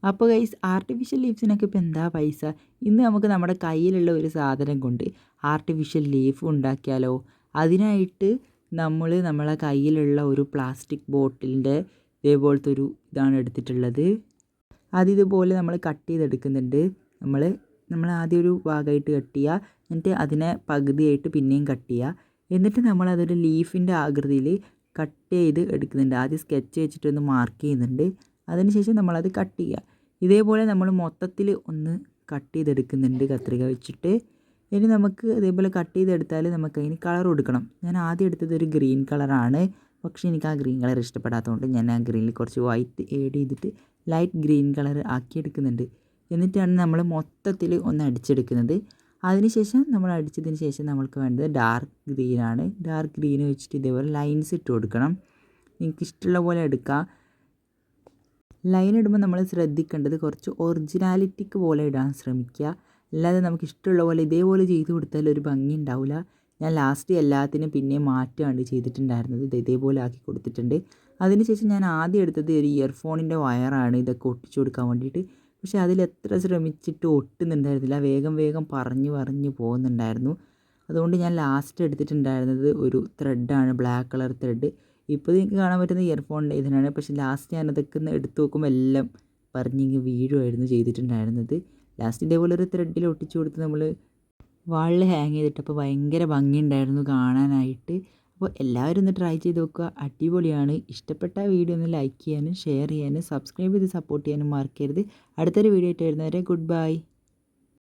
അപ്പോൾ guys artificial ലീവ്സിനൊക്കെ ഇപ്പോൾ എന്താ പൈസ? ഇന്ന് നമുക്ക് നമ്മുടെ കയ്യിലുള്ള ഒരു സാധനം കൊണ്ട് ആർട്ടിഫിഷ്യൽ ലീഫ് ഉണ്ടാക്കിയാലോ? അതിനായിട്ട് നമ്മൾ നമ്മളെ കയ്യിലുള്ള ഒരു പ്ലാസ്റ്റിക് ബോട്ടിലിൻ്റെ ഇതേപോലത്തെ ഒരു ഇതാണ് എടുത്തിട്ടുള്ളത്. അതിതുപോലെ നമ്മൾ കട്ട് ചെയ്തെടുക്കുന്നുണ്ട്. നമ്മൾ ആദ്യം ഒരു ഭാഗമായിട്ട് കട്ട് ചെയ്യുക, എന്നിട്ട് അതിനെ പകുതിയായിട്ട് പിന്നെയും കട്ട് ചെയ്യുക. എന്നിട്ട് നമ്മളതൊരു ലീഫിൻ്റെ ആകൃതിയിൽ കട്ട് ചെയ്ത് എടുക്കുന്നുണ്ട്. ആദ്യം സ്കെച്ച് വെച്ചിട്ടൊന്ന് മാർക്ക് ചെയ്യുന്നുണ്ട്. അതിനുശേഷം നമ്മളത് കട്ട് ചെയ്യുക. ഇതേപോലെ നമ്മൾ മൊത്തത്തിൽ ഒന്ന് കട്ട് ചെയ്തെടുക്കുന്നുണ്ട് കത്രിക വെച്ചിട്ട്. ഇനി നമുക്ക് ഇതേപോലെ കട്ട് ചെയ്തെടുത്താൽ നമുക്കതിന് കളർ കൊടുക്കണം. ഞാൻ ആദ്യം എടുത്തത് ഒരു ഗ്രീൻ കളറാണ്. പക്ഷേ എനിക്ക് ആ ഗ്രീൻ കളർ ഇഷ്ടപ്പെടാത്തതുകൊണ്ട് ഞാൻ ആ ഗ്രീനിൽ കുറച്ച് വൈറ്റ് ആഡ് ചെയ്തിട്ട് ലൈറ്റ് ഗ്രീൻ കളർ ആക്കിയെടുക്കുന്നുണ്ട്. എന്നിട്ടാണ് നമ്മൾ മൊത്തത്തിൽ ഒന്ന് അടിച്ചെടുക്കുന്നത്. അതിനുശേഷം നമ്മൾ അടിച്ചതിന് ശേഷം നമ്മൾക്ക് വേണ്ടത് ഡാർക്ക് ഗ്രീനാണ്. ഡാർക്ക് ഗ്രീൻ വെച്ചിട്ട് ഇതേപോലെ ലൈൻസ് ഇട്ട് കൊടുക്കണം. നിങ്ങൾക്ക് ഇഷ്ടമുള്ള പോലെ എടുക്കാം. ലൈൻ ഇടുമ്പോൾ നമ്മൾ ശ്രദ്ധിക്കേണ്ടത് കുറച്ച് ഒറിജിനാലിറ്റിക്ക് പോലെ ഇടാൻ ശ്രമിക്കുക. അല്ലാതെ നമുക്ക് ഇഷ്ടമുള്ള പോലെ ഇതേപോലെ ചെയ്ത് കൊടുത്താൽ ഒരു ഭംഗി ഉണ്ടാവില്ല. ഞാൻ ലാസ്റ്റ് എല്ലാത്തിനും പിന്നെ മാറ്റുകയാണ് ചെയ്തിട്ടുണ്ടായിരുന്നത്. ഇതേപോലെ ആക്കി കൊടുത്തിട്ടുണ്ട്. അതിനുശേഷം ഞാൻ ആദ്യം എടുത്തത് ഒരു ഇയർഫോണിൻ്റെ വയറാണ് ഇതൊക്കെ ഒട്ടിച്ചു കൊടുക്കാൻ വേണ്ടിയിട്ട്. പക്ഷേ അതിലെത്ര ശ്രമിച്ചിട്ട് ഒട്ടുന്നുണ്ടായിരുന്നില്ല. വേഗം വേഗം പറഞ്ഞു പോകുന്നുണ്ടായിരുന്നു. അതുകൊണ്ട് ഞാൻ ലാസ്റ്റ് എടുത്തിട്ടുണ്ടായിരുന്നത് ഒരു ത്രെഡാണ്, ബ്ലാക്ക് കളർ ത്രെഡ്. ഇപ്പോൾ നിങ്ങൾക്ക് കാണാൻ പറ്റുന്ന ഇയർഫോണിൻ്റെ ഇതിനാണ്. പക്ഷേ ലാസ്റ്റ് ഞാനതൊക്കെ ഒന്ന് എടുത്ത് നോക്കുമ്പോൾ എല്ലാം പറഞ്ഞിങ്ങ് വീഴുമായിരുന്നു ചെയ്തിട്ടുണ്ടായിരുന്നത്. ലാസ്റ്റ് ഇതേപോലെ ഒരു ത്രെഡിൽ ഒട്ടിച്ചു കൊടുത്ത് നമ്മൾ വാളിൽ ഹാങ് ചെയ്തിട്ടപ്പോൾ ഭയങ്കര ഭംഗിയുണ്ടായിരുന്നു കാണാനായിട്ട്. അപ്പോൾ എല്ലാവരും ഒന്ന് ട്രൈ ചെയ്ത് നോക്കുക, അടിപൊളിയാണ്. ഇഷ്ടപ്പെട്ട വീഡിയോ ഒന്ന് ലൈക്ക് ചെയ്യാനും ഷെയർ ചെയ്യാനും സബ്സ്ക്രൈബ് ചെയ്ത് സപ്പോർട്ട് ചെയ്യാനും മറക്കരുത്. അടുത്തൊരു വീഡിയോ ആയിട്ട് വരുന്നവരെ ഗുഡ് ബൈ.